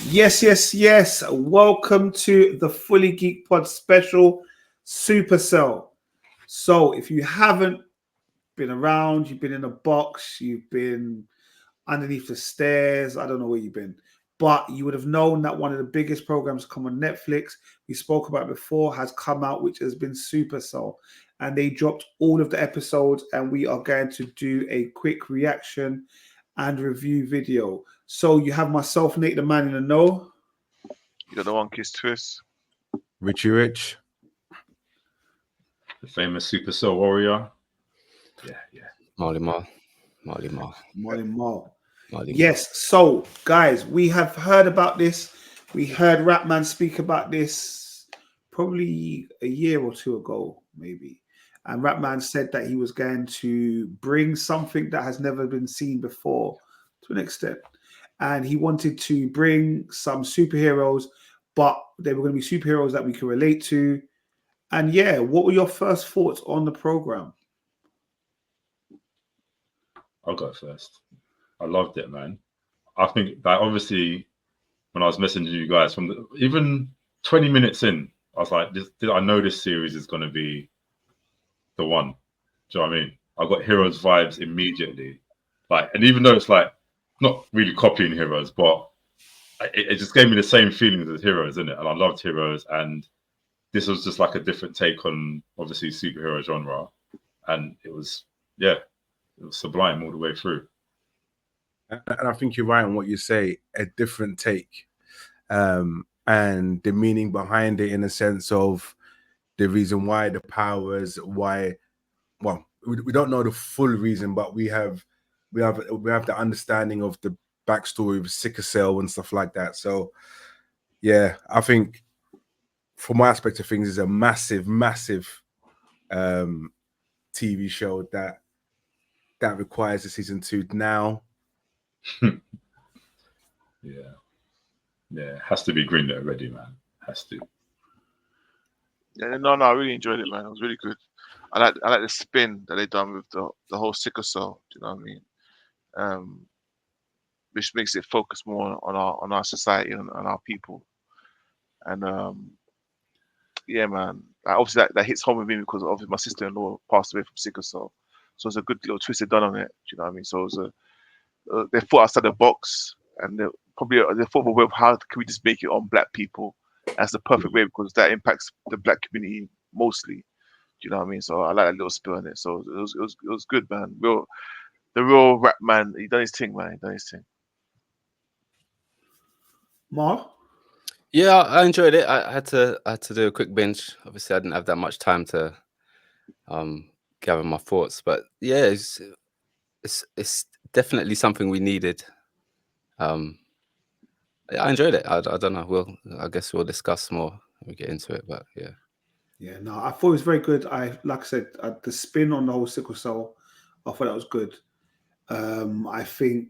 Yes. Welcome to the Fully Geek Pod special Supacell. So if you haven't been around, you've been in a box, you've been underneath the stairs, I don't know where you've been, but you would have known that one of the biggest programs to come on Netflix, we spoke about before, has come out, which has been Supacell. And they dropped all of the episodes, and we are going to do a quick reaction and review video. So you have myself, Nate, the man in the know. You got the one kiss twist. Richie Rich. The famous Supacell warrior. Yeah. Marley Ma. Yes, so guys, we have heard about this. We heard Rapman speak about this probably a year or two ago, maybe. And Rapman said that he was going to bring something that has never been seen before to an extent. And he wanted to bring some superheroes, but they were going to be superheroes that we can relate to. And yeah, what were your first thoughts on the program? I'll go first. I loved it, man. I think that obviously when I was messaging you guys even 20 minutes in, I was like, I know this series is going to be the one. Do you know what I mean? I got Heroes vibes immediately. And even though it's not really copying Heroes, but it just gave me the same feelings as Heroes, isn't it? And I loved Heroes, and this was just a different take on obviously superhero genre, and it was sublime all the way through. And I think you're right on what you say, a different take, and the meaning behind it in a sense of the reason why, the powers, why. Well, we don't know the full reason, but we have the understanding of the backstory of Supacell and stuff like that. So, yeah, I think from my aspect of things, it's a massive TV show that requires a season 2 now. Yeah, it has to be greenlit already, man. Has to. Yeah, no, I really enjoyed it, man. It was really good. I like the spin that they done with the whole Supacell. Do you know what I mean? Which makes it focus more on our society and on our people. And yeah, man. Obviously that hits home with me because obviously my sister-in-law passed away from Supacell, so it's a good little twist done on it. Do you know what I mean? So it was they thought outside the box, and they thought, well, how can we just make it on black people? That's the perfect way because that impacts the black community mostly. Do you know what I mean? So I like that little spill on it. So it was good, man. The real rap man. He done his thing, man. He done his thing. Mark? Yeah, I enjoyed it. I had to do a quick binge. Obviously, I didn't have that much time to gather my thoughts, but yeah, it's definitely something we needed. I enjoyed it. I don't know. I guess we'll discuss more when we get into it. But yeah. Yeah, no, I thought it was very good. Like I said, the spin on the whole Supacell, I thought that was good. I think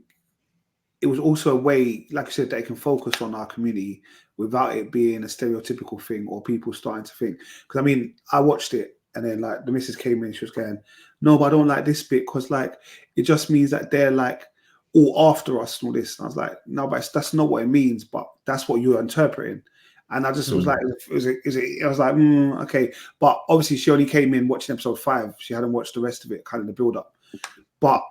it was also a way, like I said, that it can focus on our community without it being a stereotypical thing or people starting to think. Because I mean, I watched it and then the missus came in, she was going, "No, but I don't like this bit because it just means that they're all after us and all this." And I was like, "No, but that's not what it means, but that's what you're interpreting." And I just was like, I was like, okay. But obviously she only came in watching episode 5. She hadn't watched the rest of it, kind of the build up. But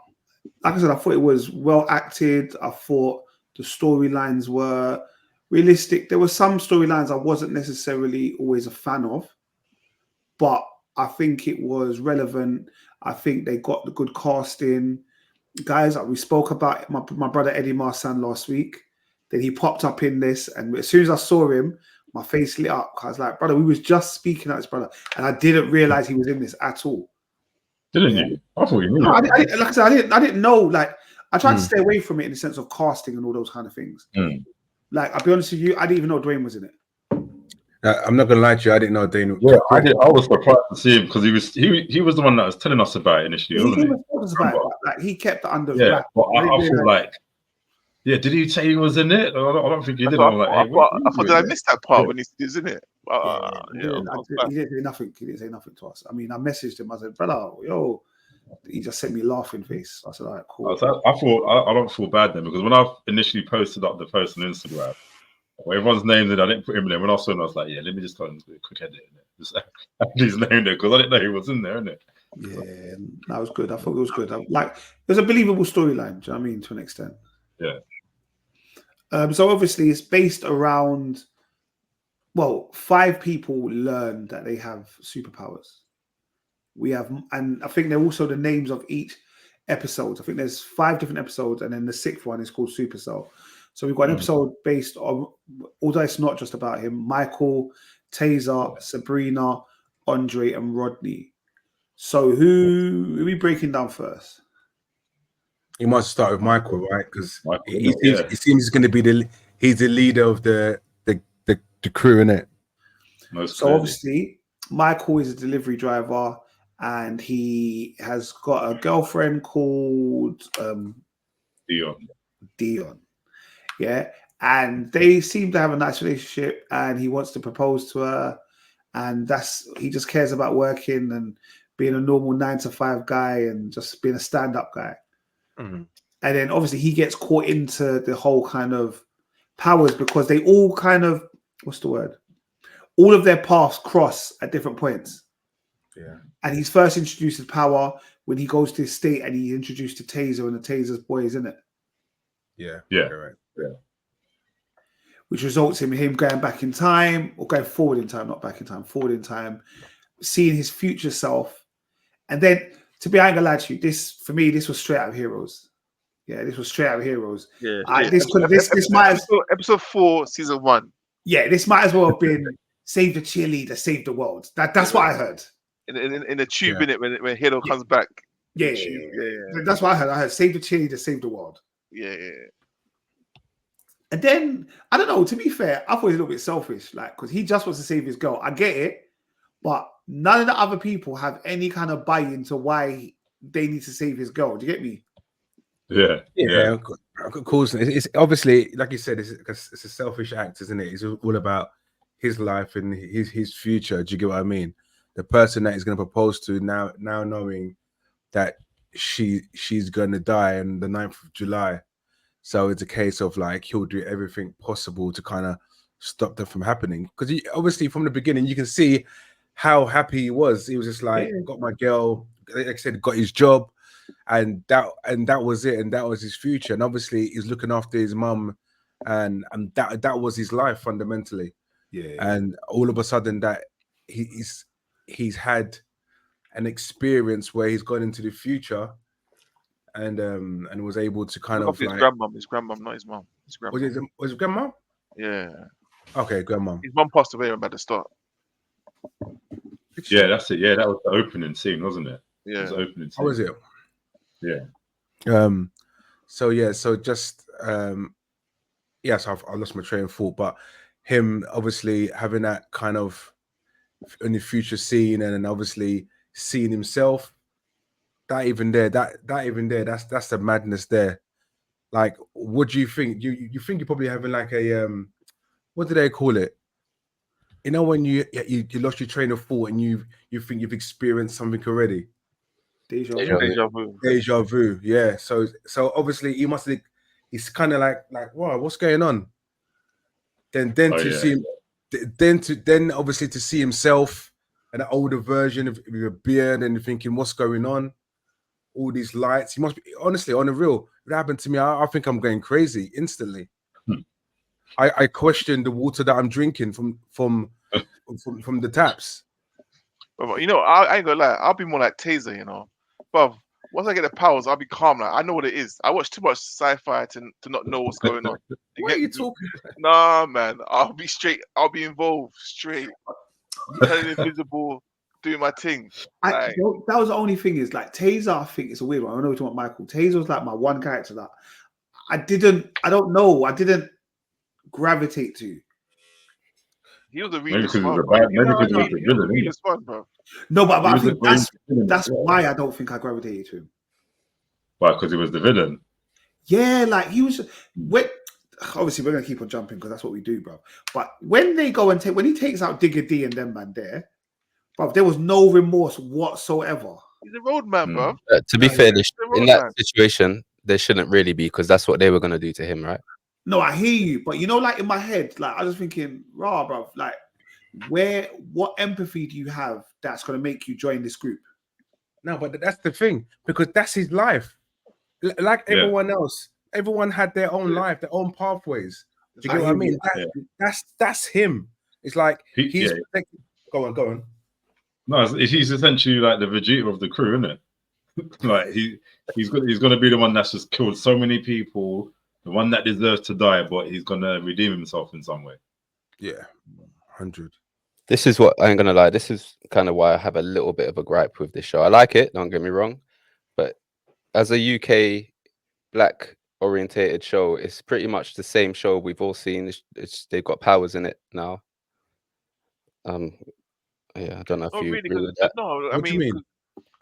like I said, I thought it was well acted. I thought the storylines were realistic. There were some storylines I wasn't necessarily always a fan of, but I think it was relevant. I think they got the good casting. Guys, we spoke about my brother Eddie Marsan last week. Then he popped up in this, and as soon as I saw him, my face lit up. I was like, "Brother, we was just speaking about this brother," and I didn't realize he was in this at all. Didn't you? I thought you knew. No, like I said, I didn't know. I tried to stay away from it in the sense of casting and all those kind of things. I'll be honest with you, I didn't even know Dwayne was in it. I'm not gonna lie to you, I didn't know Dwayne. Yeah, I did. I was surprised to see him because he was the one that was telling us about it initially. He kept it under wraps. But I feel yeah, did he say he was in it? I don't think he did. I thought did I miss that part when he's in it? He didn't say nothing. He didn't say nothing to us. I mean, I messaged him. I said, "Brother, yo," he just sent me laughing face. I said, "All right, cool." I thought I don't feel bad then because when I initially posted up the post on Instagram, Well, everyone's named it. I didn't put him in there. When I saw him, I was like, yeah, let me just go and do a quick edit in it. Just add his name there because I didn't know he was in there, innit? Yeah, that was good. I thought it was good. Like, it was a believable storyline. Do you know what I mean? To an extent. Yeah. So obviously, it's based around. Well, 5 people learn that they have superpowers. We have, and I think they're also the names of each episode. I think there's 5 different episodes, and then the 6th one is called Supacell. So we've got an episode based on, although it's not just about him, Michael, Taser, Sabrina, Andre, and Rodney. So who are we breaking down first? You must start with Michael, right? Because Michael, he seems he's going to be he's the leader of the crew, innit? So obviously, Michael is a delivery driver, and he has got a girlfriend called Dion. Yeah, and they seem to have a nice relationship, and he wants to propose to her, and he just cares about working and being a normal 9-to-5 guy and just being a stand-up guy. Mm-hmm. And then obviously he gets caught into the whole kind of powers because they all kind of, what's the word? All of their paths cross at different points. Yeah. And he's first introduced to power when he goes to his state and he's introduced to Taser and the Taser's boys, isn't it? Yeah. Yeah. Right. Yeah. Which results in him going back in time, or going forward in time, not back in time, forward in time, seeing his future self. And then, to be honest, lie to you, this was straight out of Heroes. Yeah, this was straight out of Heroes. Yeah. This might episode 4, season 1. Yeah, this might as well have been save the cheerleader, save the world. That's what I heard. In the tube, in it when Halo comes back. Yeah. That's what I heard. I heard save the cheerleader, save the world. Yeah. And then I don't know. To be fair, I thought he was a little bit selfish, like because he just wants to save his girl. I get it, but none of the other people have any kind of buy-in to why they need to save his girl. Do you get me? Yeah. Of course, it's obviously, like you said, it's a selfish act, isn't it? It's all about his life and his future. Do you get what I mean? The person that he's going to propose to now knowing that she's going to die on the 9th of July. So it's a case of like he'll do everything possible to kind of stop that from happening. Because obviously from the beginning you can see how happy he was. He was just like, got my girl, like I said, got his job, and that was it, and that was his future. And obviously he's looking after his mum, and that was his life fundamentally. Yeah. And all of a sudden that he's had an experience where he's gone into the future. And was able to kind of his like grandmom, not his mom. His grandmom. Was it grandma? Yeah. Okay, grandma. His mom passed away at the start. Yeah, that's it. Yeah, that was the opening scene, wasn't it? Yeah. It was the opening scene. How was it? Yeah. So just so I lost my train of thought, but him obviously having that kind of in the future scene, and then obviously seeing himself. That's the madness there. Like, what do you think? You think you're probably having like a what do they call it? You know, when you lost your train of thought and you think you've experienced something already. Deja vu. Deja vu. Yeah. So obviously he must have. He's kind of like wow, what's going on? Then see him, then obviously to see himself an older version of with a beard and thinking what's going on. All these lights. He must be honestly on the real. If it happened to me, I think I'm going crazy instantly. I question the water that I'm drinking from the taps. But you know, I ain't gonna lie. I'll be more like Taser, you know. But once I get the powers, I'll be calm. Like I know what it is. I watch too much sci-fi to not know what's going on. What are you talking about? Nah, man. I'll be straight. I'll be involved straight. Turning invisible. Doing my thing. That was the only thing is like Taser. I think it's a weird one. I know we're talking about Michael. Taser was like my one character that I didn't gravitate to. He was a really fun, bro. No, but I think that's why I don't think I gravitated to him. Why? Because he was the villain. Yeah, like he was. Obviously, we're gonna keep on jumping because that's what we do, bro. But when they go and when he takes out Digger D and them man there. But there was no remorse whatsoever. He's a roadman, bro. To be fair, in that situation, there shouldn't really be because that's what they were going to do to him, right? No, I hear you, but you know, like in my head, like I was thinking, rah, bro, like what empathy do you have that's gonna make you join this group? No, but that's the thing, because that's his life. Like everyone else, everyone had their own life, their own pathways. Do you get what I mean? That's him. It's like he's protected. Go on. No, he's essentially like the Vegeta of the crew, isn't it? Like he's gonna be the one that's just killed so many people, the one that deserves to die, but he's gonna redeem himself in some way. Yeah, 100. This is what I ain't gonna lie. This is kind of why I have a little bit of a gripe with this show. I like it, don't get me wrong, but as a UK black orientated show, it's pretty much the same show we've all seen. They've got powers in it now. Yeah, I don't know if you agree with that. No, I What do you mean, mean?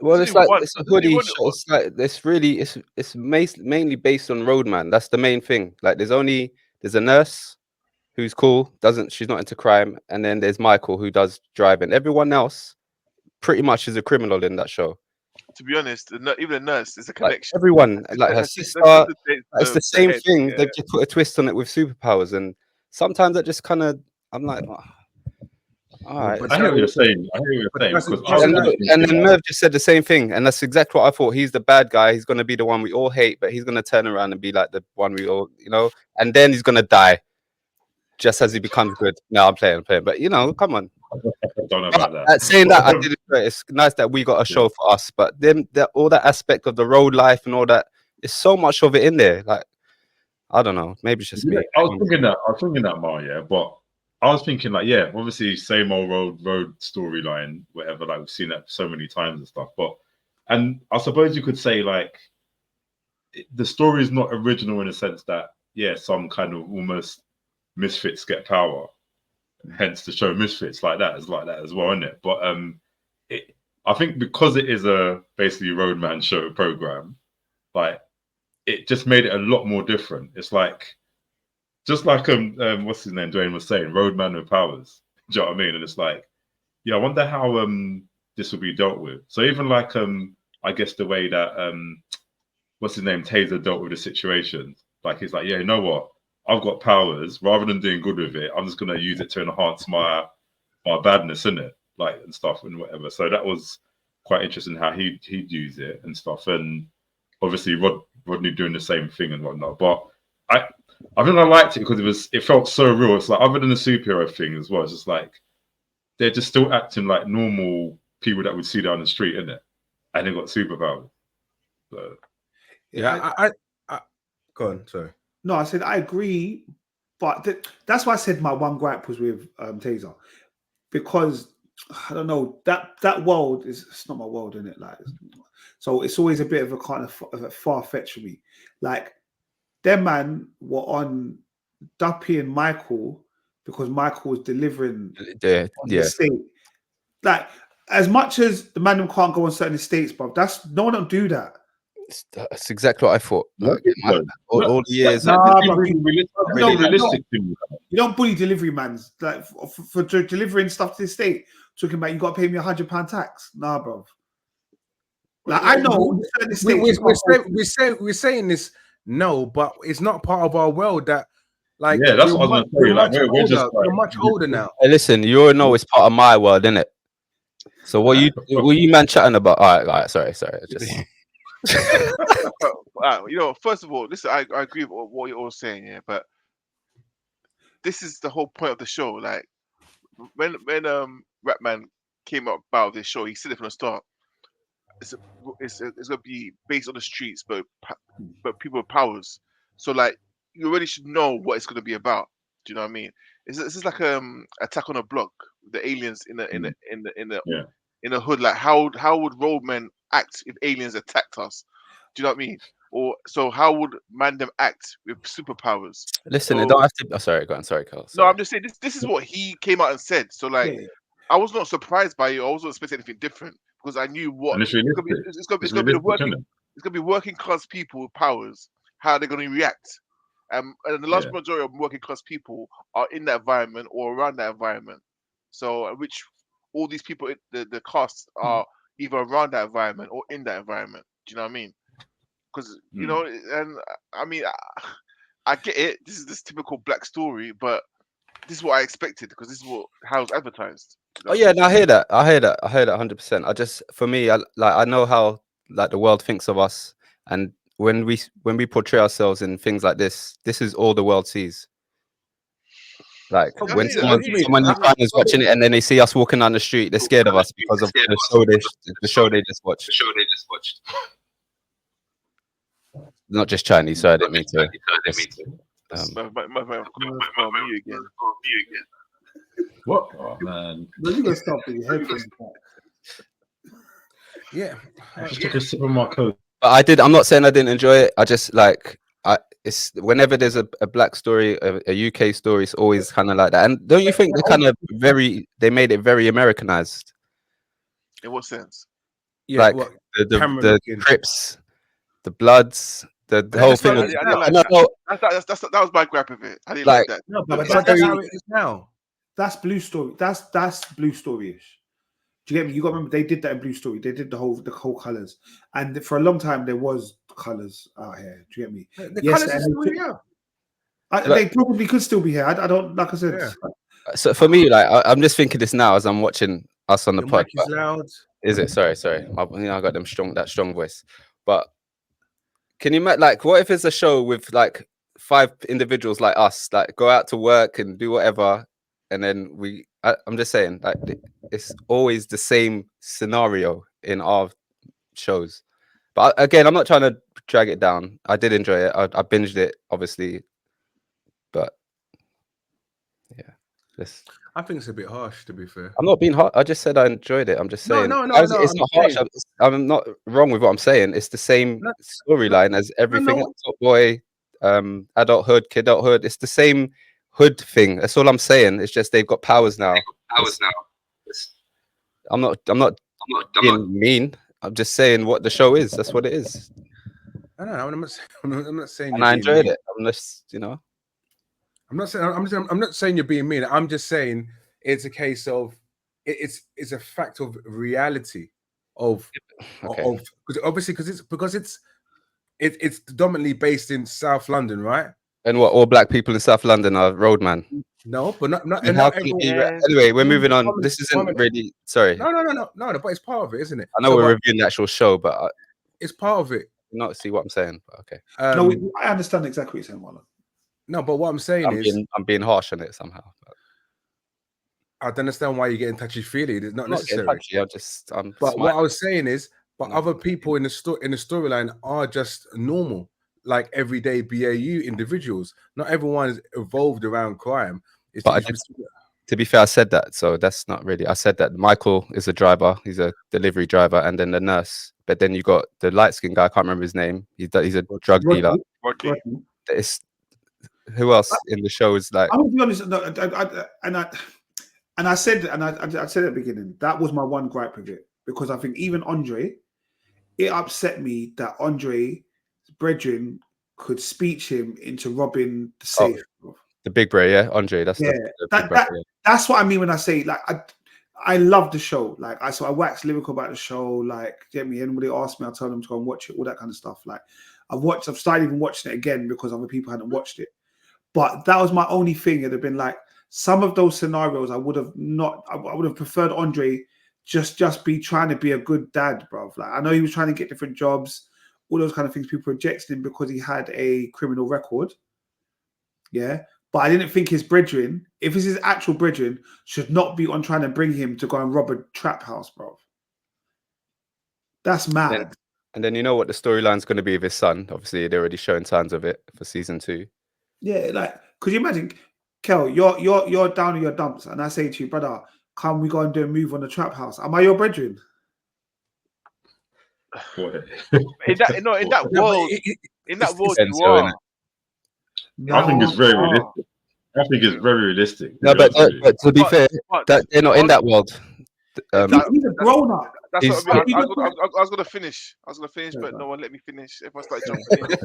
Well, it's like it's a hoodie show. It's like it's mainly based on Roadman. That's the main thing. Like there's a nurse who's cool, she's not into crime, and then there's Michael who does driving. Everyone else pretty much is a criminal in that show. To be honest, even the nurse is a connection. Like everyone, like her sister, it's the same thing. They've just put a twist on it with superpowers, and sometimes that just kind of, I'm like, oh, all right. I hear what you're saying. And then Merv just said the same thing, and that's exactly what I thought. He's the bad guy. He's going to be the one we all hate, but he's going to turn around and be like the one we all, and then he's going to die just as he becomes good. No, I'm playing, but come on. Don't know about that. Saying that, I did it. It's nice that we got a show for us, but then all that aspect of the road life and all that, there's so much of it in there. Like, I don't know, maybe it's just me. I was thinking that, Mar, yeah, but I was thinking like, yeah, obviously same old road storyline, whatever. Like we've seen that so many times and stuff, and I suppose you could say like the story is not original in the sense that some kind of almost misfits get power. Hence the show Misfits like that as well, isn't it? But I think because it is a basically Roadman show program, like it just made it a lot more different. It's like just like what's his name? Dwayne was saying, Roadman with powers. Do you know what I mean? And it's like, I wonder how this will be dealt with. So even like I guess the way that what's his name, Taser dealt with the situation. Like he's like, you know what? I've got powers. Rather than doing good with it, I'm just gonna use it to enhance my badness, in it, like and stuff and whatever. So that was quite interesting how he'd use it and stuff. And obviously Rodney doing the same thing and whatnot. But I think I liked it because it felt so real. It's like other than the superhero thing as well. It's just like they're just still acting like normal people that would see down the street, innit? And they've got superpowers. So I go on, sorry. No, I said I agree, but that's why I said my one gripe was with Taser, because I don't know that world it's not my world, isn't it? Like, so it's always a bit of a kind of far fetched for me. Like, them man were on Duppy and Michael because Michael was delivering the estate. Like, as much as the man can't go on certain estates, but no one don't do that. That's exactly what I thought. Like, all the years. You don't bully delivery mans like for delivering stuff to the state. Talking about you got to pay me £100 tax. Nah, bro. Like I know we're saying this. No, but it's not part of our world. That like that's what I was going to say. We're much older now. Hey, listen, you all know it's part of my world, isn't it? So what you man chatting about? All right. Sorry. Just. First of all, listen, I agree with what you're all saying, but this is the whole point of the show. Like when Ratman came up about this show, he said it from the start. It's gonna be based on the streets, but people with powers. So like you already should know what it's gonna be about. Do you know what I mean? This is like Attack on a Block, the aliens in the hood. Like how would roadmen act if aliens attacked us? Do you know what I mean? Or so how would Mandem act with superpowers? Listen, it don't have to. Oh, sorry, go on. Sorry, Carl. No, I'm just saying this is what he came out and said. So like, I was not surprised by it. I wasn't expecting anything different because I knew what it's gonna be working class people with powers. How they're gonna react. And the large majority of working class people are in that environment or around that environment. So which all these people, the casts are either around that environment or in that environment. Do you know what I mean? Because and I mean, I get it. This is this typical black story, but this is what I expected because this is how it's advertised. You know? Oh yeah, no, I hear that. I hear that 100%. I just, for me, I know how like the world thinks of us, and when we portray ourselves in things like this is all the world sees. Like I when hear that, I hear you. someone you find is watching it, and then they see us walking down the street, they're scared of us because of the show they just watched. Not just Chinese, so I didn't mean to. Me again. What? Oh man. You gotta stop with your headphones. Yeah. I just took a sip of my coke. But I'm not saying I didn't enjoy it. I just like it's whenever there's a black story, a UK story, it's always kind of like that. And don't you think they made it very Americanized? In what sense? Yeah, like what, the Crips, the Bloods, the whole thing. I didn't like that. That was my gripe of it. I didn't like that. No, but that's how it is now. That's Blue Story. That's Blue Story-ish. Do you get me? You got to remember they did that in Blue Story. They did the whole colors, and for a long time there was colors out here. Do you get me? The colors are still here. They probably could still be here. I don't, like I said. Yeah. So for me, like I'm just thinking this now as I'm watching us on the pod. Mic is loud. Is it? Sorry. I got that strong voice. But can you imagine, like, what if it's a show with like 5 individuals like us, like go out to work and do whatever, and then I'm just saying, like, it's always the same scenario in our shows. But again, I'm not trying to drag it down. I did enjoy it. I binged it, obviously. But yeah, I think it's a bit harsh, to be fair. I'm not being harsh. I just said I enjoyed it. I'm just saying. No. It's not harsh. I'm not wrong with what I'm saying. It's the same storyline as everything. Top Boy, adulthood, kidulthood. It's the same hood thing. That's all I'm saying. It's just they've got powers now. I'm not being mean. I'm just saying what the show is. That's what it is. I don't know. I'm not saying. And I enjoyed it. I'm just, I'm not saying. I'm not saying you're being mean. I'm just saying it's a case of it's a fact of reality of because obviously because it's predominantly based in South London, right? And what, all black people in South London are roadman? No, but not everyone. Anyway, we're moving on. This isn't really. Sorry. No. But it's part of it, isn't it? I know we're reviewing the actual show, but it's part of it. Not see what I'm saying, but okay. No, I understand exactly what you're saying, Marlon. No, but what I'm saying I'm being harsh on it somehow. But I don't understand why you're getting touchy-feely. It's not necessary. But what I was saying is, but other people in the storyline are just normal, like everyday BAU individuals. Not everyone is evolved around crime. To be fair, I said that, so that's not really. I said that Michael is a driver. He's a delivery driver, and then the nurse. But then you got the light-skinned guy. I can't remember his name. He's a drug dealer. Who else in the show is like? I'm gonna be honest. I said at the beginning that was my one gripe with it, because I think even Andre, it upset me that Andre's brethren could speech him into robbing the safe. The big bro, yeah, Andre. That's that's what I mean when I say like I love the show. Like I wax lyrical about the show. Like, get me. Anybody asks me, I'll tell them to go and watch it. All that kind of stuff. Like I've started even watching it again because other people hadn't watched it. But that was my only thing. It'd have been like some of those scenarios I would have preferred Andre just be trying to be a good dad, bro. Like I know he was trying to get different jobs, all those kind of things. People rejected him because he had a criminal record. Yeah. But I didn't think his brethren, if it's his actual brethren, should not be on trying to bring him to go and rob a trap house, bro. That's mad. And then you know what the storyline's going to be with his son. Obviously, they're already showing signs of it for season 2. Yeah, like, could you imagine, Kel, you're down in your dumps, and I say to you, brother, can we go and do a move on the trap house? Am I your brethren? in that world, you are. No, I think it's very realistic. I think it's very realistic. No, but to be fair, they're not in that world. He's a grown up. That's what I mean. I was gonna finish. But no one let me finish. If I start jumping in.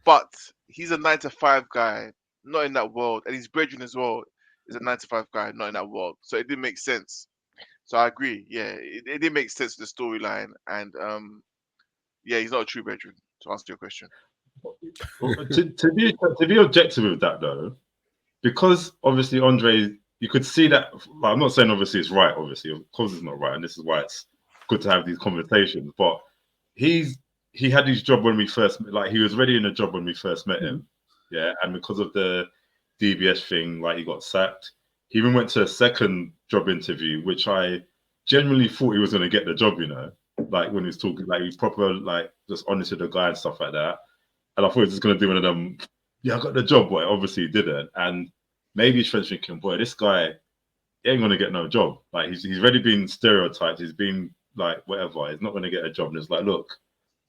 But he's a 9-to-5 guy, not in that world, and his brethren as well is a 9-to-5 guy, not in that world. So it didn't make sense. So I agree. Yeah, it didn't make sense to the storyline, and yeah, he's not a true brethren. To answer your question. to be objective with that though, because obviously Andre, you could see that. Like, I'm not saying obviously it's right. Obviously, of course it's not right, and this is why it's good to have these conversations. But he had his job when we first, like, he was ready in a job when we first met him. Yeah, and because of the DBS thing, like, he got sacked. He even went to a second job interview, which I genuinely thought he was going to get the job. You know, like when he was talking, like, he's proper, like, just honest with the guy and stuff like that. And I thought he was just going to do one of them. Yeah, I got the job, but obviously he didn't. And maybe his friends thinking, boy, this guy ain't going to get no job. Like, he's already been stereotyped. He's been like, whatever. He's not going to get a job. And it's like, look,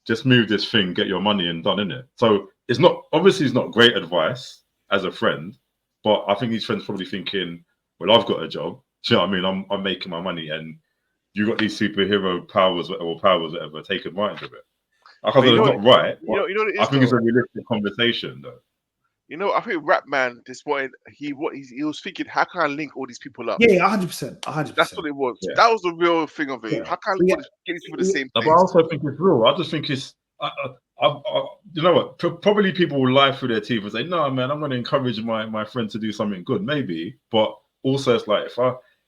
just move this thing, get your money and done, innit? So it's not, obviously it's not great advice as a friend, but I think his friend's probably thinking, well, I've got a job. Do you know what I mean? I'm making my money and you got these superhero powers or whatever, take advantage of it. I can't say it's not right. I think it's a realistic conversation though. You know, I think Rap Man just wanted he was thinking, how can I link all these people up? Yeah, 100%, 100%. That's what it was. Yeah. That was the real thing of it. Yeah. How can I get these people the same But place? I also think it's real. I just think it's, you know what? Probably people will lie through their teeth and say, "No, man, I'm going to encourage my friend to do something good." Maybe, but also it's like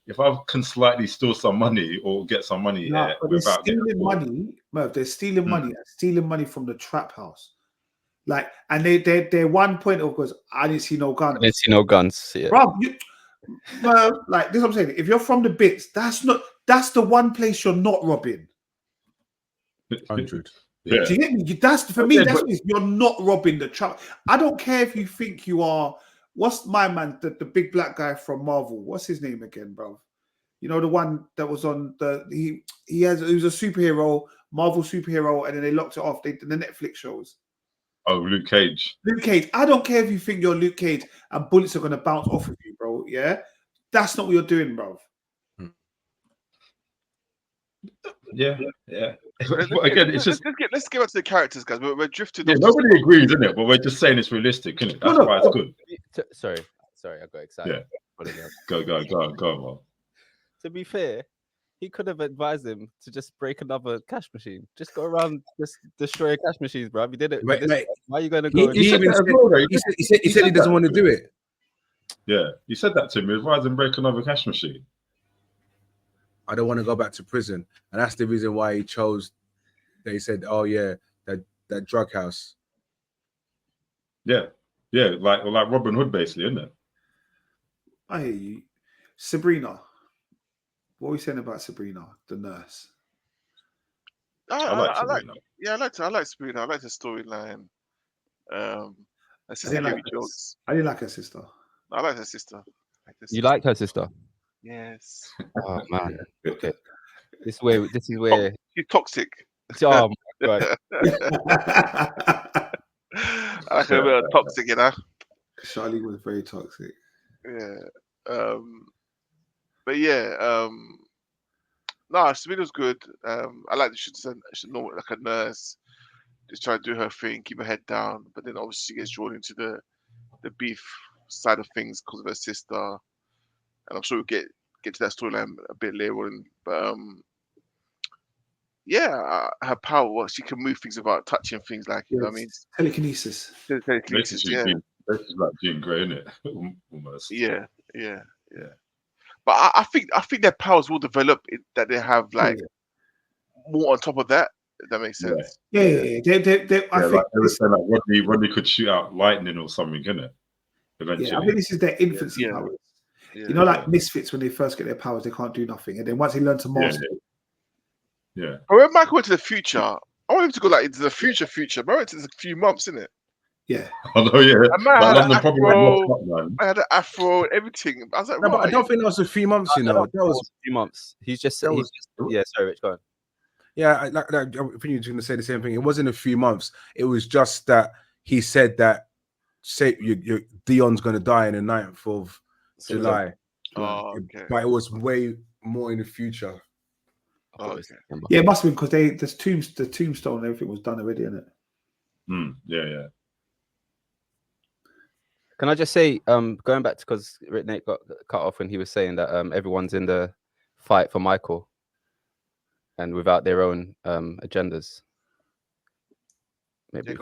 if I can slightly steal some money or get some money without stealing money, Merv, they're stealing money, stealing money from the trap house. Like, and they're one point of goes, I didn't see no guns. I didn't see no guns. Yeah. Bro, like this is what I'm saying. If you're from the bits, that's the one place you're not robbing. 100. Yeah. Do you get me? That's for me. That's what you're not robbing the trap. I don't care if you think you are. What's my man? The big black guy from Marvel. What's his name again, bro? You know, the one that was on he was a superhero, Marvel superhero, and then they locked it off. They did the Netflix shows. Oh, Luke Cage. Luke Cage. I don't care if you think you're Luke Cage and bullets are going to bounce off of you, bro. Yeah, that's not what you're doing, bro. Yeah. But again, it's just let's get back to the characters, guys. We're drifting. yeah, nobody agrees, isn't it? But we're just saying it's realistic, isn't it? That's why it's good. Sorry, I got excited. Yeah. Go on, man. To be fair, he could have advised him to just break another cash machine. Just go around, just destroy cash machines, bro. He did it. Mate, why are you going to go? He said he doesn't want to do it. Yeah, he said that to me. Advise him break another cash machine. I don't want to go back to prison, and that's the reason why he chose. They said, "Oh yeah, that drug house." Yeah, like Robin Hood, basically, isn't it? I hear you, Sabrina. What are we saying about Sabrina, the nurse? I like Sabrina. I like Sabrina. I like the storyline. Her sister gave me jokes. I didn't like her sister. I like her sister. You like her sister? Yes. Oh man. Okay. This is where She's toxic. Oh my god. I like her a bit of toxic, you know. Charlie was very toxic. Yeah. But yeah. No, Sabrina's good. I like that she's normal, like a nurse, just trying to do her thing, keep her head down. But then obviously she gets drawn into the beef side of things because of her sister. And I'm sure we'll get to that storyline a bit later on. But her power, she can move things without touching things, like, you know what I mean? Telekinesis. Telekinesis, yeah. This is like Jean Grey, isn't it? Almost. Yeah. But I think their powers will develop that they have like more on top of that. If that makes sense. Yeah. I think like they were saying, like Rodney could shoot out lightning or something, isn't it? Eventually. Yeah, I think this is their infancy powers. Yeah, you know, like misfits when they first get their powers, they can't do nothing, and then once they learn to master. Yeah. But when Michael went to the future, I want him to go like into the future. But I went to a few months, isn't it? Yeah. I know, yeah. I had an afro, everything. I was like, no, but I don't think that was a few months, you know. That was a few months. He's just sorry, Rich, go on. Yeah, I think you're going to say the same thing. It wasn't a few months. It was just that he said that Dion's going to die on the 9th of July. Oh, okay. But it was way more in the future. Oh, okay. Yeah, it must have been because the tombstone and everything was done already, isn't it? Yeah. Can I just say, going back to, because Nate got cut off when he was saying that everyone's in the fight for Michael and without their own agendas. Maybe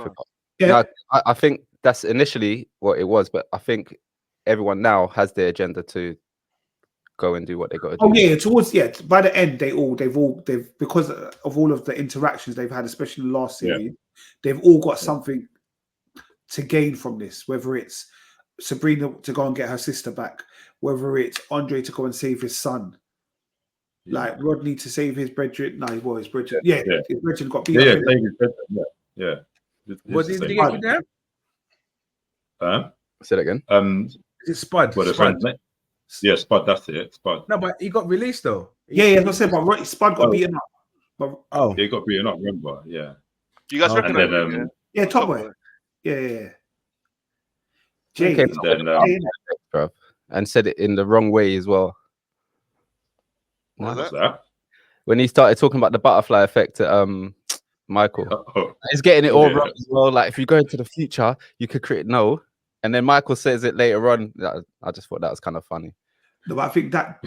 Yeah. No, I think that's initially what it was, but I think everyone now has their agenda to go and do what they got to do. Oh yeah, towards by the end they've because of all of the interactions they've had, especially in the last series, they've all got something to gain from this. Whether it's Sabrina to go and get her sister back, whether it's Andre to go and save his son, like Rodney to save his brethren. No, well, his brethren. Yeah, his brethren got beat up. Yeah. Was he get kidnapped? Say that again. Is it Spud? Well, Spud. Yeah, Spud. That's it. Spud. No, but he got released though. Yeah, I said, but Spud got beaten up. But, he got beaten up. Remember? Yeah. Do you guys recognize him? Yeah, Top Boy. Yeah. Jay, and said it in the wrong way as well. What was that? When he started talking about the butterfly effect to Michael. He's getting it all wrong as well. Like, if you go into the future, you could create and then Michael says it later on. I just thought that was kind of funny. No, but I think that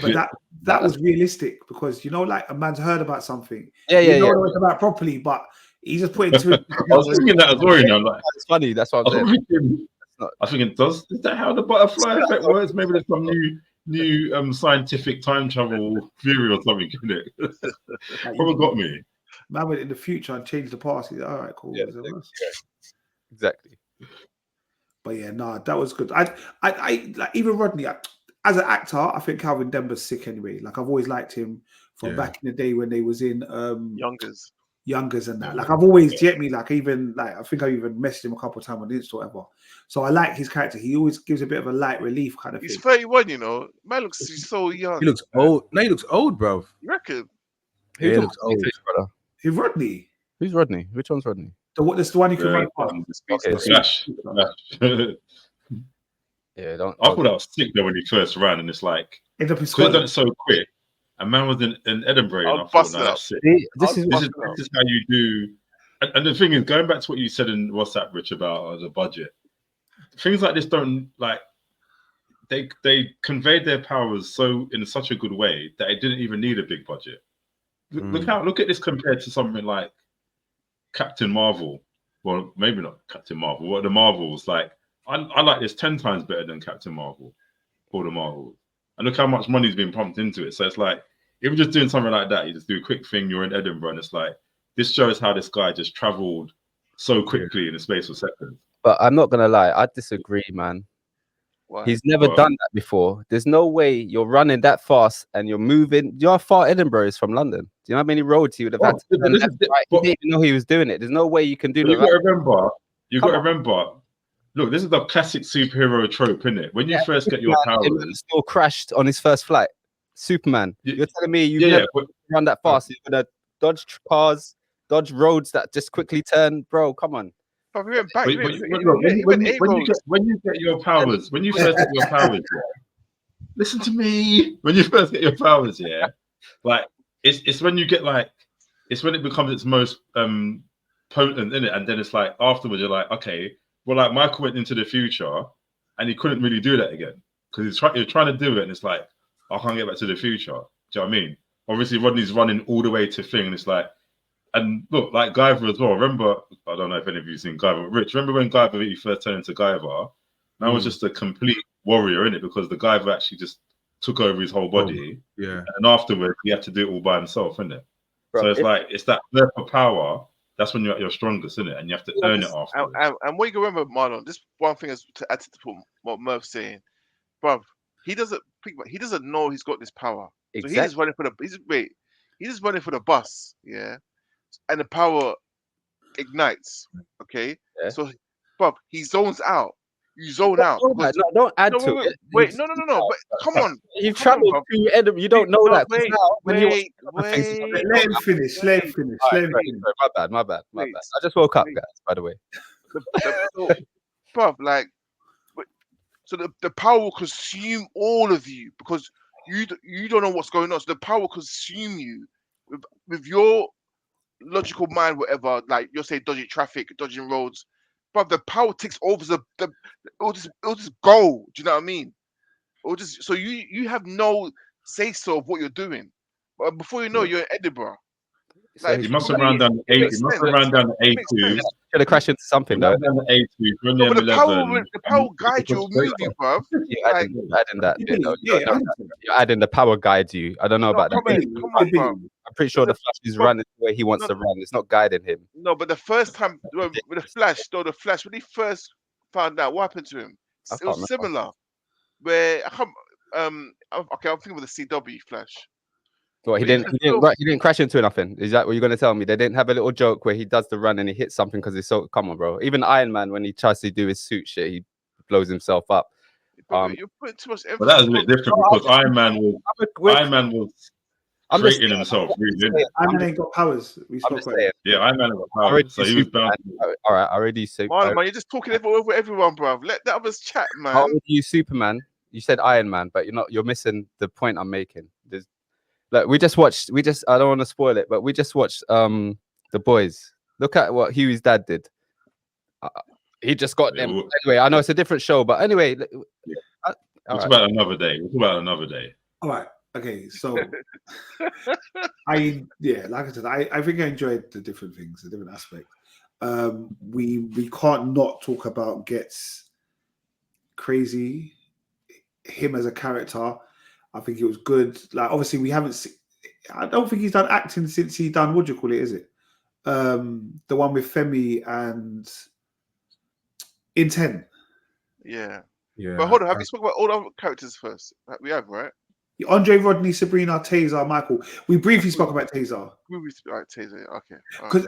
was realistic because like a man's heard about something. Yeah. Know about properly, but he just put it to it. I was thinking that as well. Like, it's funny. That's what I'm saying. I was thinking, is that how the butterfly effect works? Maybe there's some new scientific time travel theory or something, isn't it? Probably got me. Man went in the future and changed the past. He's like, all right, cool. Yeah, exactly. But yeah, that was good. I like even Rodney as an actor. I think Calvin Denver's sick anyway. Like I've always liked him from back in the day when they was in Youngers and that. Like I've always like even like I think I even messaged him a couple of times on Insta or whatever. So I like his character. He always gives a bit of a light relief kind of thing. He's 31, man he's so young. He looks old. No, he looks old, bro. You reckon? He looks old. Who's Rodney? Who's Rodney? Which one's Rodney? That's the one you can run past. Flash. Yeah, I thought that was sick though when he first ran, and it's like because he done it so quick. A man was in Edinburgh, and I thought, that's sick. This is how you do. And the thing is, going back to what you said in WhatsApp, Rich, about the budget, things like this don't like. They conveyed their powers in such a good way that it didn't even need a big budget. Look at this compared to something like Captain Marvel. Well, maybe not Captain Marvel. What the Marvels like? I like this 10 times better than Captain Marvel or the Marvels. And look how much money's been pumped into it. So it's like, if you're just doing something like that, you just do a quick thing. You're in Edinburgh, and it's like this shows how this guy just traveled so quickly in the space of seconds. But I'm not gonna lie, I disagree, man. Why? He's never done that before. There's no way you're running that fast and you're moving. You know how far Edinburgh is from London? Do you know how many roads he would have had to turn left, right? He didn't even know he was doing it. There's no way you can do that. You got to remember. Look, this is the classic superhero trope, isn't it? When you first get your powers, still crashed on his first flight. Superman. You're telling me you never run that fast? You're gonna dodge cars, dodge roads that just quickly turn, bro. Come on. But we went back. When you get your powers, when you first get your powers, listen to me. When you first get your powers, like it's when you get it's when it becomes its most potent, in it, and then it's like afterwards you're like, okay, well, like Michael went into the future and he couldn't really do that again because he's trying to do it, and it's like, I can't get back to the future. Do you know what I mean? Obviously, Rodney's running all the way to thing, and it's like. And look, like Guyver as well. Remember, I don't know if any of you seen Guyver. Rich, remember when Guyver first turned into Guyver? Man was just a complete warrior in it because the Guyver actually just took over his whole body. Yeah. And afterwards, he had to do it all by himself, isn't it? Bro, so it's that birth of power. That's when you're at your strongest, isn't it? And you have to earn it afterwards. And what you can remember, Marlon, this one thing is to add to what Murph's saying, bro. He doesn't know he's got this power. Exactly. So he's just running for he's just running for the bus, yeah. And the power ignites. Okay, so Bob, he zones out. You zone out. No, don't add to it. Wait, no. But come on. You've traveled through Edinburgh. You don't know that. Wait. Let him finish. My bad. I just woke up, guys. By the way, Bob, so the power will consume all of you because you don't know what's going on. So the power will consume you with your logical mind, whatever, like you're saying, dodging traffic, dodging roads, but the power takes over it'll just go. Do you know what I mean? So you have no say so of what you're doing, but before you know, you're in Edinburgh. So He must have ran down the A. He must have ran down the A2. Should have crashed into something though. Down the A2. Run No, the but M11. the power will guide you, will move you, bruv. You're Like, adding that bit, though. Yeah, You're adding the power guides you. I don't know about that. come on, bruv. I'm pretty sure the Flash is running the way he wants to run. It's not guiding him. No, but the first time with the Flash, when he first found out what happened to him, it was similar. Where okay, I'm thinking with the CW Flash. Well, he didn't crash into nothing. Is that what you're going to tell me? They didn't have a little joke where he does the run and he hits something because he's so. Come on, bro. Even Iron Man, when he tries to do his suit shit, he blows himself up. You're putting too much emphasis. But that was a bit different because Iron Man was creating himself. Really, Iron Man ain't got powers. Yeah, Iron Man got powers, so he was bound. All right, I already say. Man, you're just talking over everyone, bro. Let the others chat, man. How would you Superman? You said Iron Man, but you're missing the point I'm making. Like we just watched. I don't want to spoil it, but we just watched The Boys. Look at what Huey's dad did. He just got them. Anyway, I know it's a different show, but anyway. It's about another day. All right. Okay. So, like I said, I think I enjoyed the different things, the different aspects. We can't not talk about Gets Crazy. Him as a character, I think it was good. Like obviously we haven't seen, I don't think he's done acting since he done, what do you call it, is it? The one with Femi and Intent. Yeah. Yeah. But hold on, have you spoken about all the other characters first? We have, right? Andre, Rodney, Sabrina, Taser, Michael. We briefly spoke about Taser. Right, Taser, okay. Because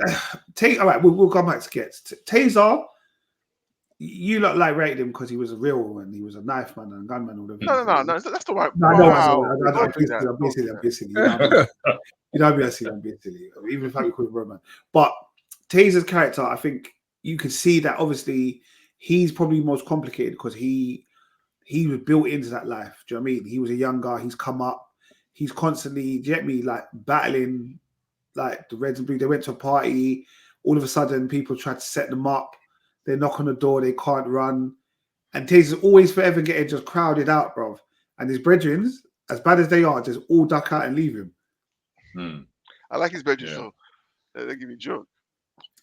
all right, we'll come back to Gets. Taser, you lot like rated him because he was a real one. He was a knife man and a gunman. No, that's the right. No, Wow. I'm being silly. I'm being silly. You know I'm being silly. Even if I could call him Roman. But Taser's character, I think you can see that obviously he's probably most complicated because he was built into that life. Do you know what I mean? He was a young guy. He's come up. He's constantly, do you get me, like battling like the Reds and Blues. They went to a party. All of a sudden, people tried to set them up. They knock on the door, they can't run. And Taser's always forever getting just crowded out, bro. And his brethren, as bad as they are, just all duck out and leave him. I like his brethren, so they give me a joke.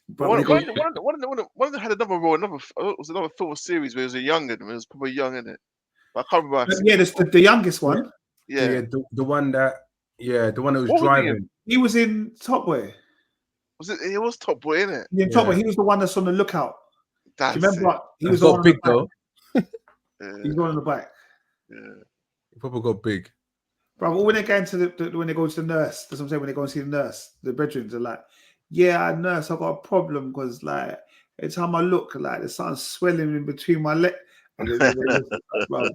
But one of them had another role, it was another film or series where he was a youngin. It was probably young, innit? But I can't remember. Yeah, the youngest one. Yeah, the one that was driving. He was in Top Boy. It was Top Boy, innit? Yeah, Top Boy. He was the one that's on the lookout. Do you remember? He was got big though. He's on the back. Yeah. He probably got big. Bro, when they go to when they go to the nurse, that's what I'm saying. When they go and see the nurse, the brethren are like, "Yeah, nurse, I got a problem because like every time I look, like there's something swelling in between my leg." That's what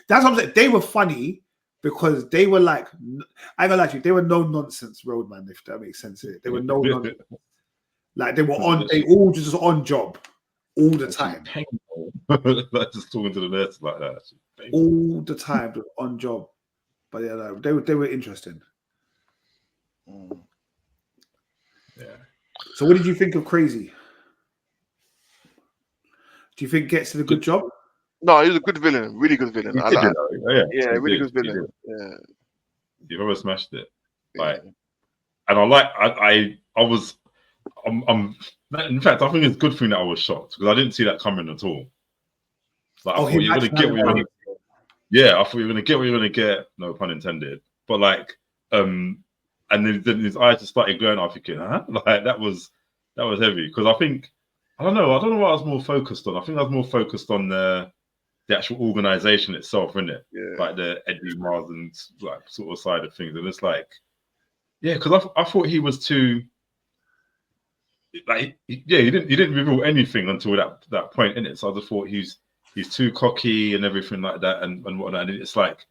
I'm saying. They were funny because they were like, I ain't gonna lie to you, they were no nonsense roadman, if that makes sense. They were no nonsense. Like they were they all just on job all the time. Like just talking to the nurse like that. All the time on job. But yeah, no, they were interesting. Yeah. So what did you think of Crazy? Do you think Gets did a good job? No, he was a good villain, really good villain. Really good villain. Yeah. You've always smashed it. Like, and I was. In fact, I think it's a good thing that I was shocked because I didn't see that coming at all. Like, I thought you were going to get what you're going to. Yeah, I thought you were going to get what you're going to get. No pun intended. But like, and then his eyes just started glowing. I was thinking, huh? Like that was heavy because I don't know what I was more focused on. I think I was more focused on the actual organization itself, isn't it? Yeah. Like the Eddie Martin like sort of side of things, and it's like, yeah, because I thought he was too. Like he didn't reveal anything until that point in it. So I just thought he's too cocky and everything like that and whatnot. And it's like,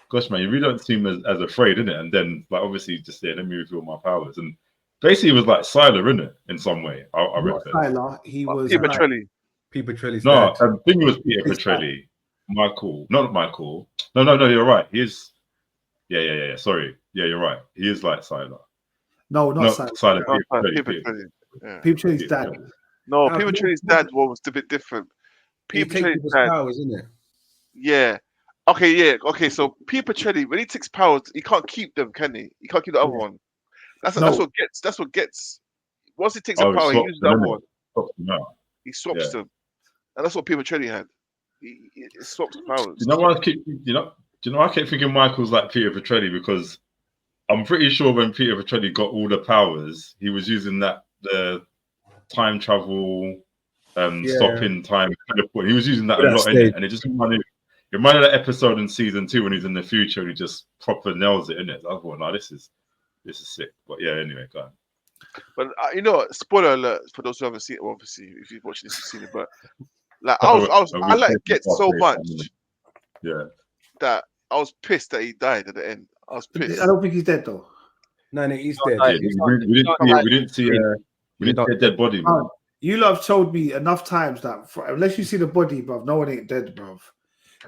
gosh man, you really don't seem as afraid, innit? And then like obviously just let me reveal my powers. And basically he was like Sylar, innit? In some way. I reckon. Sylar, he was Peter Petrelli. Peter Petrelli's no, I think it was Peter Petrelli. Michael. Not Michael. No, you're right. He is yeah. Sorry. Yeah, you're right. He is like Sylar. No, not Sylar. Peter Petrelli. Peter Petrelli's dad. No, Peter Petrelli's dad was a bit different. Peter Petrelli's dad, powers, isn't it? Yeah. Okay. So Peter Petrelli, when he takes powers, he can't keep them, can he? He can't keep the other one. That's No. That's what gets. Once he takes a Oh, power, he swaps uses them, that innit? one. Swaps them out. He swaps Yeah. them, and that's what Peter had. He swaps powers. You know what? Do you know? I kept thinking Michael's like Peter Petrelli because I'm pretty sure when Peter Petrelli got all the powers, he was using the time travel, stopping time teleport. He was using that a lot in it, and it just reminded that episode in season 2 when he's in the future and he just proper nails it in it. I thought, no, this is sick. But yeah, anyway, go on. But you know, spoiler alert for those who haven't seen it. Obviously, if you've watched this, you've seen it. But like, I like Get so much, yeah, that I was pissed that he died at the end. I was pissed. I don't think he's dead though. No, he's dead. Yeah, we didn't see a dead body, man. You lot have told me enough times that unless you see the body, bruv, no one ain't dead, bruv.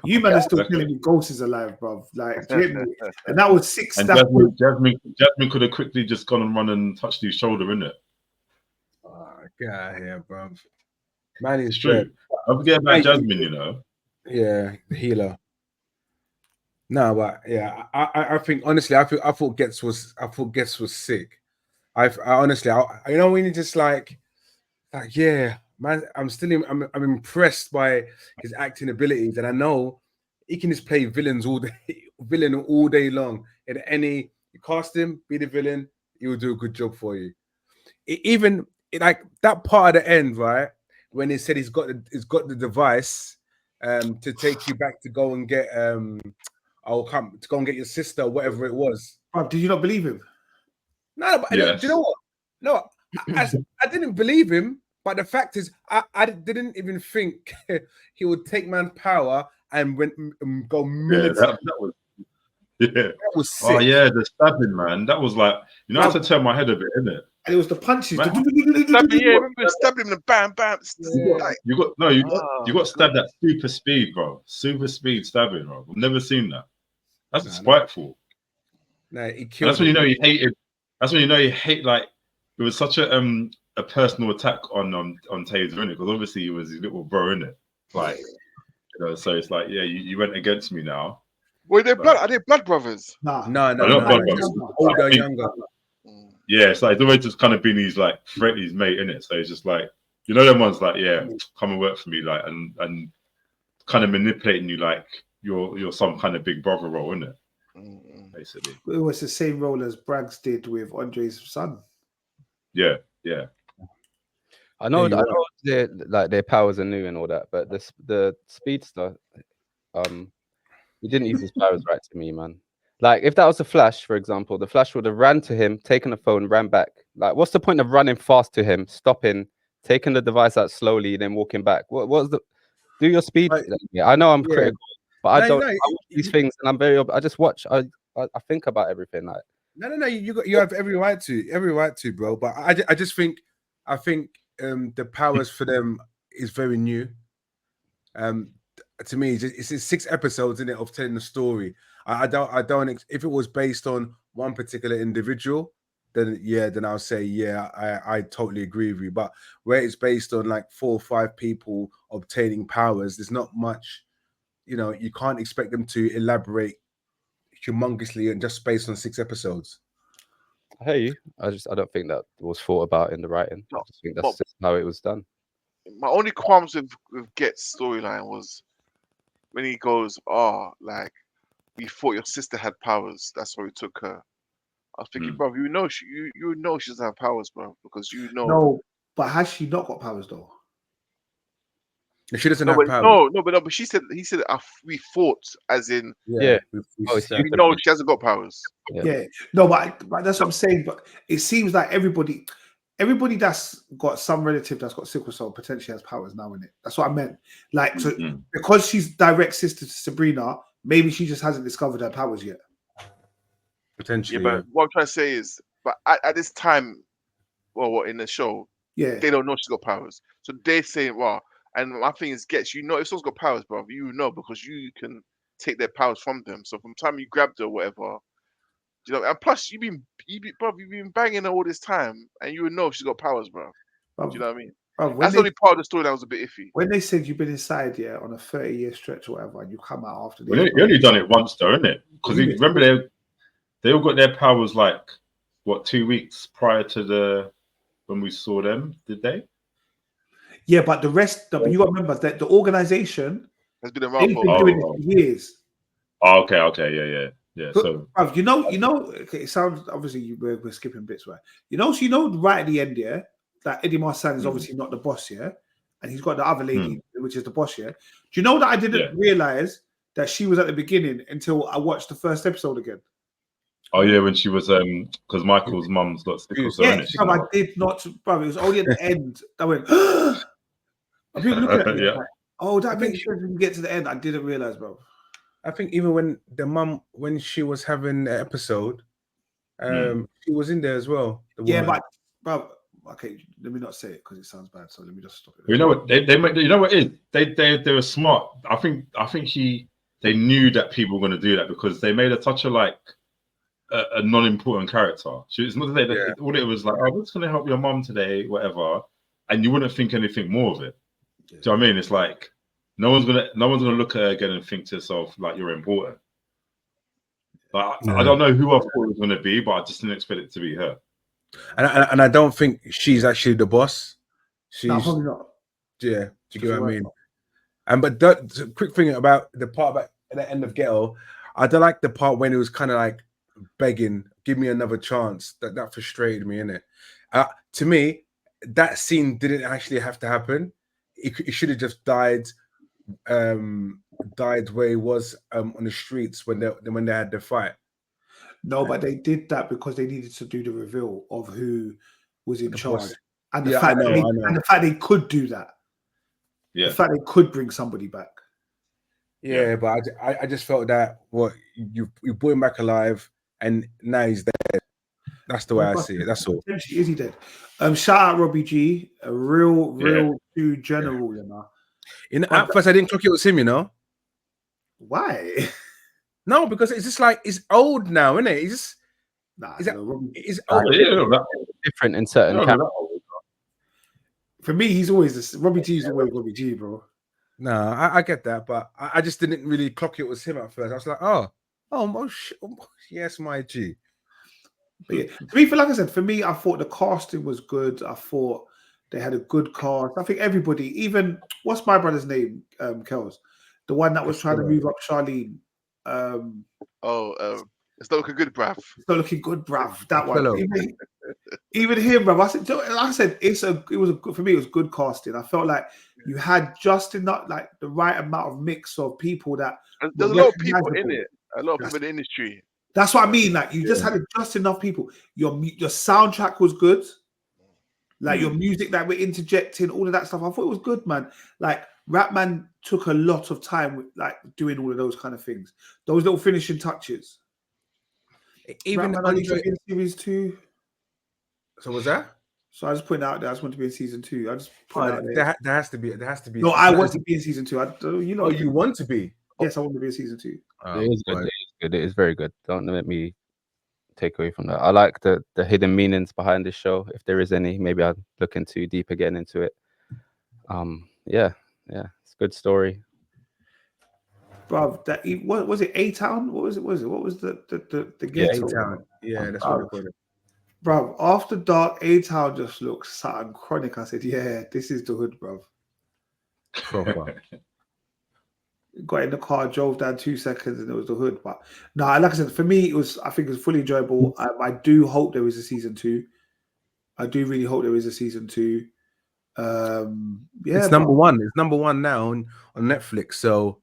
You man are still telling me Ghost is alive, bruv. Like, do you get me? And that was 6 And stab. Jasmine could have quickly just gone and run and touched his shoulder, innit? Oh, get out of here, bruv. Man is True. dead. I forget about Jasmine, you know. Yeah, the healer. No, but yeah, I think honestly, I thought Gets was sick. I honestly, you know, when you just like yeah, man, I'm impressed by his acting abilities, and I know he can just play villain all day long. In any, you cast him, be the villain, he will do a good job for you. Like that part of the end, right, when he said he's got the device to take you back to go and get I'll come to go and get your sister, or whatever it was. Bruv, did you not believe him? No, but yes. Do you know what? No, I didn't believe him. But the fact is, I didn't even think he would take man's power and go military. Yeah, that was sick. Oh yeah, the stabbing, man. That was like, you know, I had to turn my head a bit, innit? And it was the punches. Yeah, remember stabbing him and bam, bam. You got stabbed at super speed, bro. Super speed stabbing, bro. I've never seen that. That's spiteful. No, he killed. That's when you know he hated. That's when you know he hate. Like, it was such a personal attack on Taser, innit? Because obviously he was his little bro, innit? Like, you know, so it's like, yeah, you went against me now. Were they blood? Are they blood brothers? No. Not blood brothers. Older, younger. Yeah, it's like the way just kind of been his like his mate, innit? So it's just like, you know, them ones like, yeah, come and work for me, like, and kind of manipulating you like you're some kind of big brother role, innit? Basically, it was the same role as Braggs did with Andre's son. Yeah. I know their powers are new and all that, but the speedster, he didn't use his powers right to me, man. Like, if that was the Flash, for example, the Flash would have ran to him, taken the phone, ran back. Like, what's the point of running fast to him, stopping, taking the device out slowly, then walking back? What was the? Do your speed. Yeah, I know I'm critical, but I don't. I watch these things, and I'm very. I just watch. I think about everything. Like, no. You have every right to, bro. But I think the powers for them is very new. To me, it's 6 episodes in it of telling the story. I don't. If it was based on one particular individual, then I'll say I totally agree with you. But where it's based on like 4 or 5 people obtaining powers, there's not much. You know, you can't expect them to elaborate humongously and just based on 6 episodes. I hear you. I don't think that was thought about in the writing. I just think that's just how it was done. My only qualms with Get's storyline was when he goes, like, we thought your sister had powers, that's why we took her. I was thinking, bro, you know she doesn't have powers, bro, because you know. No, but has she not got powers though? She doesn't have powers. No, but he said we thought, as in we know she hasn't got powers. Yeah. No, but that's what I'm saying. But it seems like everybody that's got some relative that's got sickle cell potentially has powers now, innit? That's what I meant. Like, so because she's direct sister to Sabrina, maybe she just hasn't discovered her powers yet. Potentially. Yeah, but what I'm trying to say is, but at this time, in the show, they don't know she's got powers. So they're saying, and my thing is, if someone's got powers, bro, you know, because you can take their powers from them. So from the time you grabbed her or whatever, you know, and plus you've been banging her all this time, and you would know she's got powers, bro. Do you know what I mean? That's the only part of the story that was a bit iffy. When they said you've been inside, on a 30-year stretch or whatever, and you come out after this. You only done it once, though, isn't it? Because remember, they all got their powers like what 2 weeks prior to when we saw them, did they? Yeah, but the rest, but you got to remember that the organization, Has been around they've for. been doing it for years. Oh, okay, yeah. But, So bruv, okay, it sounds obviously we're skipping bits, right? So right at the end, yeah, that Eddie Marsan is obviously not the boss, yeah, and he's got the other lady, which is the boss, yeah. Do you know that I didn't realize that she was at the beginning until I watched the first episode again? Oh yeah, when she was because Michael's mum's got sickle cell. Yeah, I did not, bruv. It was only at the end that I went. I've been looking at it. Yeah. Like, oh, that makes sense when you get to the end. I didn't realize, bro. I think even when the mum, when she was having an episode, she was in there as well. Yeah, but bro, okay, let me not say it because it sounds bad. So let me just stop it. You know what you know what it is? They were smart. I think they knew that people were going to do that because they made her such a non-important character. It's not that all it was like, oh, it's going to help your mum today, whatever, and you wouldn't think anything more of it. Yeah. Do you know what I mean? It's like no one's gonna look at her again and think to herself like you're important. Like, I don't know who I thought it was going to be, but I just didn't expect it to be her. And I don't think she's actually the boss. She's probably not. Yeah, do you get what I mean? And but that quick thing about the part about the end of Ghetto, I don't like the part when it was kind of like begging, give me another chance. That frustrated me, innit? To me, that scene didn't actually have to happen. It should have just died where he was on the streets when they had the fight. No, but they did that because they needed to do the reveal of who was in charge, boss. and the fact they could do that. Yeah, the fact they could bring somebody back. Yeah, but I just felt that you brought him back alive, and now he's dead. That's the way I see it. That's all. Potentially, is he dead? Shout out Robbie G, a real true general, you know. At first, I didn't clock it was him, you know. Why? No, because it's just like he's old now, isn't it? He's just he's old. Different in certain characters. For me, he's always this. Robbie G is always Robbie G, bro. No, I get that, but I just didn't really clock it was him at first. I was like, oh, yes, my G. But yeah, to me, like I said, for me, I thought the casting was good. I thought they had a good cast. I think everybody, even what's my brother's name, Kels, the one that was trying to move up Charlene. It's not looking good, bruv. It's not looking good, bruv. That one. Even him, bruv. I said, for me, it was good casting. I felt like you had just enough, like the right amount of mix of people that. There's a lot of people in it. A lot of people in the industry. That's what I mean. Like you just had just enough people. Your soundtrack was good. Like your music that we're interjecting, all of that stuff. I thought it was good, man. Like Rapman took a lot of time with like doing all of those kind of things. Those little finishing touches. Even in series 2. So was that? So I just put it out there. I just want to be in season 2. I just put it out there. There has to be. No, I want to be in season 2. You want to be? Yes, I want to be in season 2. It is good. It is good. It is very good. Don't let me take away from that. I like the hidden meanings behind this show. If there is any, maybe I'll look into deep again into it. Yeah, it's a good story. Bro, what was it? A-Town? What was it? What was the ghetto? A-Town. Yeah, that's what I call it. Bro, after dark, A-Town just looks something chronic. I said, yeah, this is the hood, bro. Proper. Got in the car, drove down 2 seconds, and it was the hood. But no, like I said, for me, I think it was fully enjoyable. I do hope there is a season 2. I do really hope there is a season 2. It's number one. It's number one now on Netflix. So,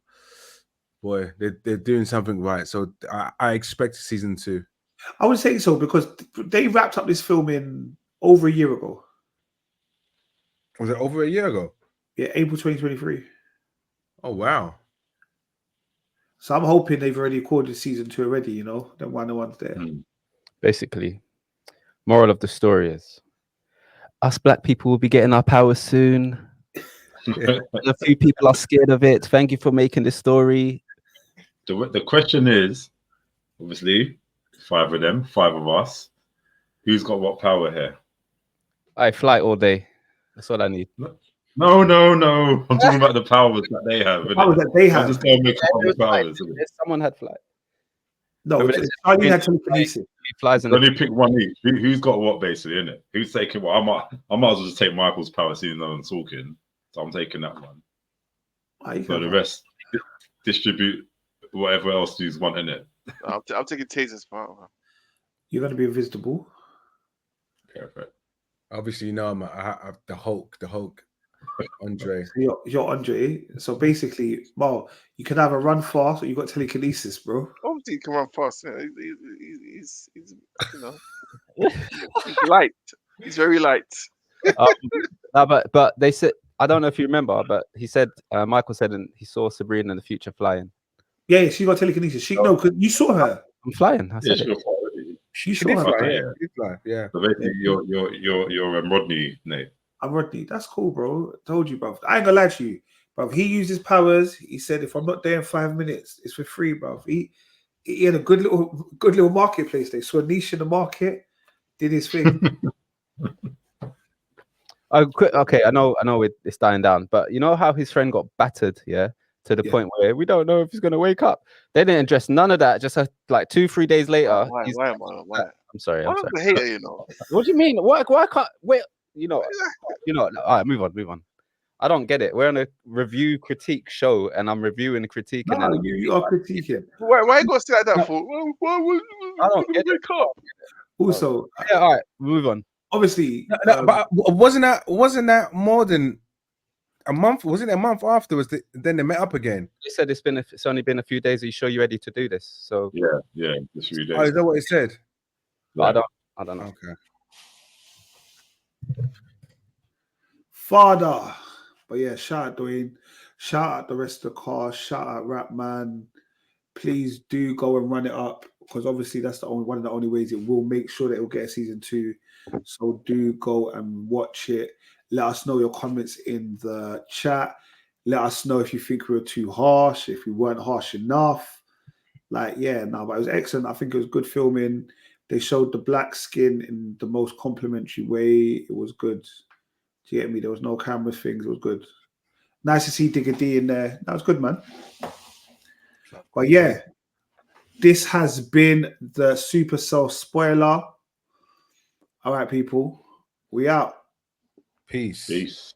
boy, they're doing something right. So I expect season 2. I would say so because they wrapped up this film in over a year ago. Was it over a year ago? Yeah, April 2023. Oh wow. So I'm hoping they've already recorded season 2 already, you know, then one of the ones there. Basically, moral of the story is us black people will be getting our powers soon. A few people are scared of it. Thank you for making this story. The question is, obviously, 5 of them, 5 of us. Who's got what power here? I fly all day. That's all I need. No. I'm talking about the powers that they have. Powers that they have. I'm just going to make up the powers. Someone had flight. No, Charlie had telekinesis. He flies in Only pick one each. Who's got what basically, innit? Who's taking what? I might as well just take Michael's power, seeing no one's talking. So I'm taking that one. So the rest distribute whatever else you want in it. I'm taking Taser's power, man. You're gonna be invisible. Perfect. Obviously, you know, I have the Hulk, Andre. So you're Andre. So basically, well, you can either run fast or you got telekinesis, bro. Obviously, he can run fast. Yeah. He's you know, he's light. He's very light. No, but they said, I don't know if you remember, but he said, Michael said, and he saw Sabrina in the future flying. Yeah, she got telekinesis. No, because you saw her. I'm flying. I said it. She She did saw her. fly, Okay. yeah. So basically, you're Rodney, Nate. I'm Rodney. That's cool, bro. I told you, bro. I ain't gonna lie to you, bro. He used his powers. He said, if I'm not there in 5 minutes, it's for free, bro. He had a good little marketplace. They saw a niche in the market, did his thing. Okay, I know it's dying down, but you know how his friend got battered, to the point where we don't know if he's gonna wake up. They didn't address none of that. Just like 2-3 days later. Why? I'm sorry. I'm a hater, you know. What do you mean? Why can't wait? You know. All right, move on. I don't get it. We're on a review critique show, and I'm reviewing, critiquing. No, you are critiquing. Why you gonna say like that for? I don't get it. Also, yeah, all right, move on. Obviously, but wasn't that more than a month? Wasn't it a month afterwards? Then they met up again. They said it's only been a few days. Are you sure you're ready to do this? So yeah, just a few days. Oh, is that what it said? Yeah. I don't know. Okay. Father. But yeah, shout out Dwayne. Shout out the rest of the cast. Shout out Rapman. Please do go and run it up, because obviously that's one of the only ways it will make sure that it will get a season 2. So do go and watch it. Let us know your comments in the chat. Let us know if you think we were too harsh, if we weren't harsh enough. But it was excellent. I think it was good filming. They showed the black skin in the most complimentary way. It was good. Do you get me? There was no camera things. It was good. Nice to see Digger D in there. That was good, man. But yeah, this has been the Supacell spoiler. All right, people. We out. Peace.